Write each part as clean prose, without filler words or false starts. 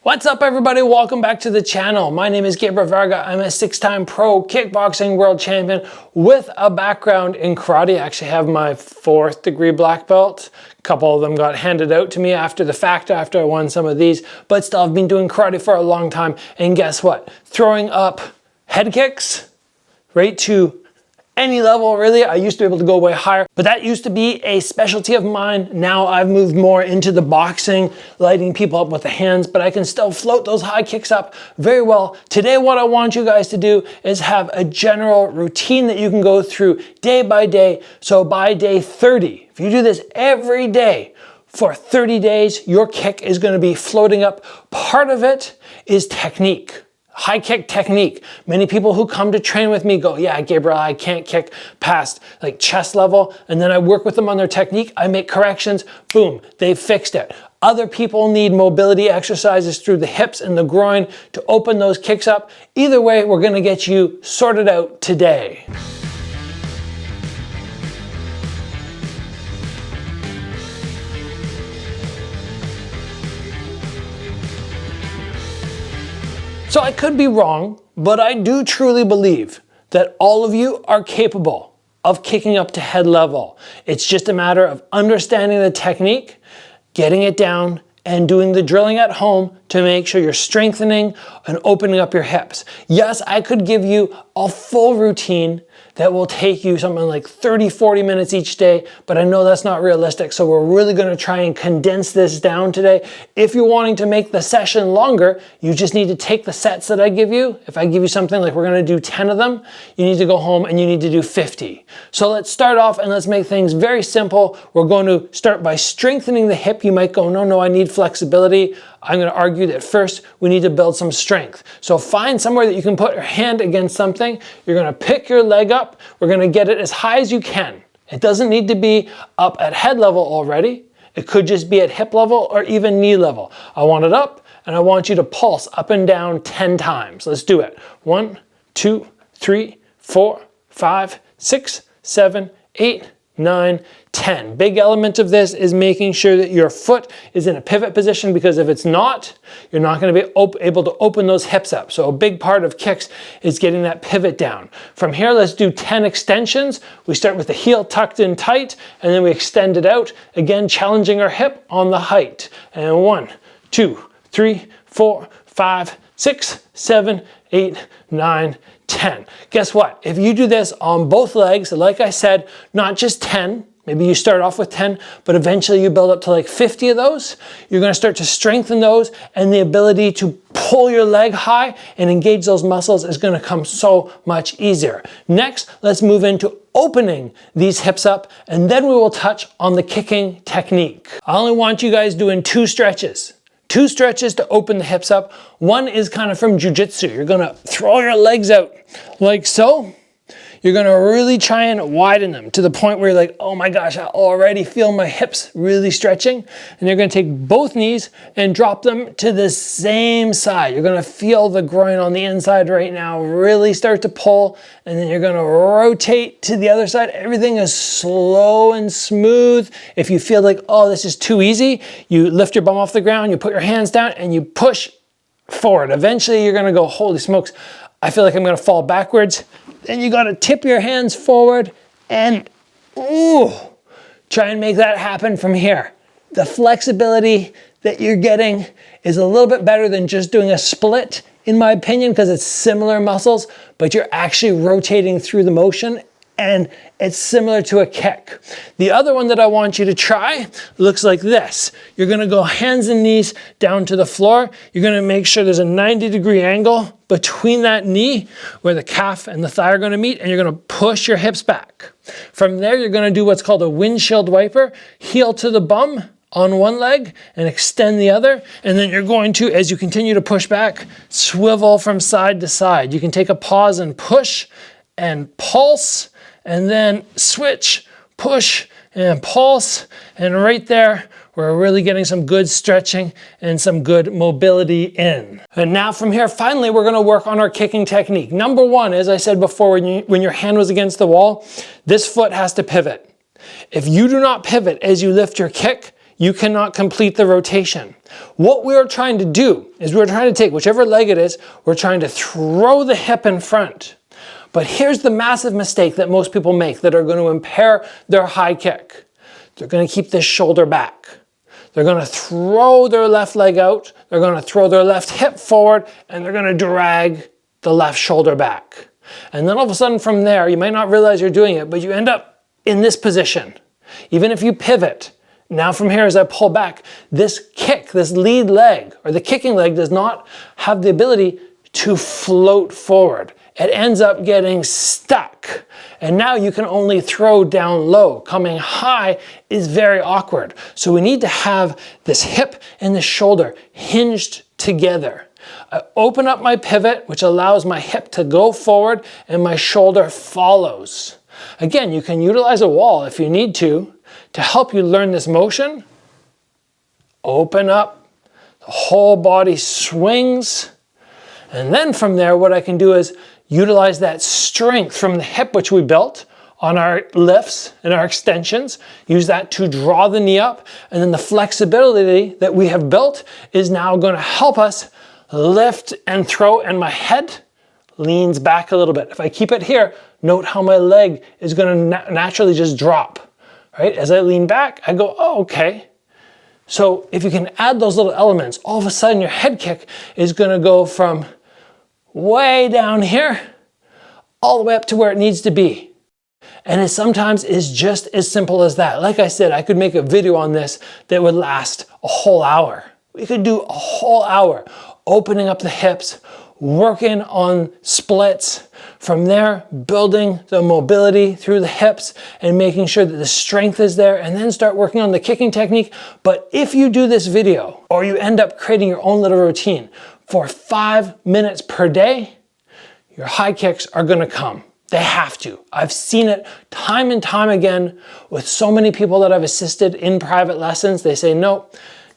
What's up everybody, welcome back to the channel. My name is Gabriel Varga. I'm a 6-time pro kickboxing world champion with a background in karate. I actually have my 4th degree black belt. A couple of them got handed out to me after the fact, after I won some of these, but still I've been doing karate for a long time. And guess what? Throwing up head kicks right to any level really. I used to be able to go way higher, but that used to be a specialty of mine. Now I've moved more into the boxing, lighting people up with the hands, but I can still float those high kicks up very well. Today, what I want you guys to do is have a general routine that you can go through day by day. So by day 30, if you do this every day for 30 days, your kick is going to be floating up. Part of it is technique. High kick technique. Many people who come to train with me go, yeah, Gabriel, I can't kick past like chest level. And then I work with them on their technique. I make corrections. Boom, they've fixed it. Other people need mobility exercises through the hips and the groin to open those kicks up. Either way, we're gonna get you sorted out today. So I could be wrong, but I do truly believe that all of you are capable of kicking up to head level. It's just a matter of understanding the technique, getting it down, and doing the drilling at home to make sure you're strengthening and opening up your hips. Yes, I could give you a full routine that will take you something like 30-40 minutes each day, but I know that's not realistic, so we're really gonna try and condense this down today. If you're wanting to make the session longer, you just need to take the sets that I give you. If I give you something like we're gonna do 10 of them, you need to go home and you need to do 50. So let's start off and let's make things very simple. We're going to start by strengthening the hip. You might go, no, I need flexibility. I'm going to argue that first we need to build some strength. So find somewhere that you can put your hand against something. You're going to pick your leg up. We're going to get it as high as you can. It doesn't need to be up at head level already. It could just be at hip level or even knee level. I want it up and I want you to pulse up and down 10 times. Let's do it. 1, 2, 3, 4, 5, 6, 7, 8, 9, 10. Big element of this is making sure that your foot is in a pivot position, because if it's not, you're not going to be able to open those hips up. So a big part of kicks is getting that pivot down. From here, let's do 10 extensions. We start with the heel tucked in tight, and then we extend it out, again challenging our hip on the height. And 1, 2, 3, 4, 5, 6, 7, 8, 9, 10. Guess what? If you do this on both legs, like I said, not just 10, maybe you start off with 10, but eventually you build up to like 50 of those, you're gonna start to strengthen those, and the ability to pull your leg high and engage those muscles is gonna come so much easier. Next, let's move into opening these hips up, and then we will touch on the kicking technique. I only want you guys doing 2 stretches. 2 stretches to open the hips up. One is kind of from jiu-jitsu. You're gonna throw your legs out like so. You're gonna really try and widen them to the point where you're like, oh my gosh, I already feel my hips really stretching. And you're gonna take both knees and drop them to the same side. You're gonna feel the groin on the inside right now really start to pull, and then you're gonna rotate to the other side. Everything is slow and smooth. If you feel like, oh, this is too easy, you lift your bum off the ground, you put your hands down, and you push forward. Eventually, you're gonna go, holy smokes, I feel like I'm gonna fall backwards. Then you gotta tip your hands forward and try and make that happen from here. The flexibility that you're getting is a little bit better than just doing a split, in my opinion, because it's similar muscles, but you're actually rotating through the motion, and it's similar to a kick. The other one that I want you to try looks like this. You're gonna go hands and knees down to the floor. You're gonna make sure there's a 90-degree angle between that knee where the calf and the thigh are gonna meet, and you're gonna push your hips back. From there, you're gonna do what's called a windshield wiper, heel to the bum on one leg and extend the other. And then you're going to, as you continue to push back, swivel from side to side. You can take a pause and push and pulse, and then switch, push, and pulse. And right there, we're really getting some good stretching and some good mobility in. And now from here, finally, we're gonna work on our kicking technique. Number 1, as I said before, when your hand was against the wall, this foot has to pivot. If you do not pivot as you lift your kick, you cannot complete the rotation. What we are trying to do is we're trying to take whichever leg it is, we're trying to throw the hip in front. But here's the massive mistake that most people make that are going to impair their high kick. They're going to keep this shoulder back. They're going to throw their left leg out, they're going to throw their left hip forward, and they're going to drag the left shoulder back. And then all of a sudden from there, you might not realize you're doing it, but you end up in this position. Even if you pivot, now from here as I pull back, this kick, this lead leg, or the kicking leg does not have the ability to float forward. It ends up getting stuck. And now you can only throw down low. Coming high is very awkward. So we need to have this hip and the shoulder hinged together. I open up my pivot, which allows my hip to go forward and my shoulder follows. Again, you can utilize a wall if you need to help you learn this motion. Open up, the whole body swings. And then from there, what I can do is utilize that strength from the hip which we built on our lifts and our extensions, use that to draw the knee up, and then the flexibility that we have built is now going to help us lift and throw, and my head leans back a little bit. If I keep it here, note how my leg is going to naturally just drop, right? As I lean back, I go, oh, okay. So if you can add those little elements, all of a sudden your head kick is going to go from way down here all the way up to where it needs to be. And it sometimes is just as simple as that. Like I said, I could make a video on this that would last a whole hour. We could do a whole hour opening up the hips, working on splits, from there building the mobility through the hips and making sure that the strength is there, and then start working on the kicking technique. But if you do this video, or you end up creating your own little routine for 5 minutes per day, your high kicks are going to come. They have to. I've seen it time and time again with so many people that I've assisted in private lessons. They say, no,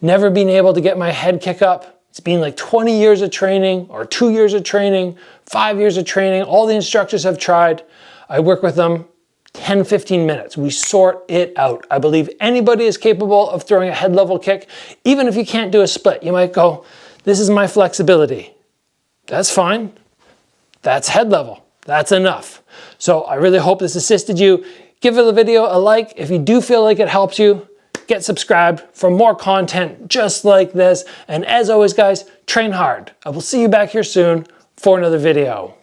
never been able to get my head kick up. It's been like 20 years of training, or 2 years of training, 5 years of training. All the instructors have tried. I work with them 10, 15 minutes. We sort it out. I believe anybody is capable of throwing a head level kick. Even if you can't do a split, you might go, this is my flexibility. That's fine. That's head level. That's enough. So I really hope this assisted you. Give the video a like if you do feel like it helps you. Get subscribed for more content just like this. And as always, guys, train hard. I will see you back here soon for another video.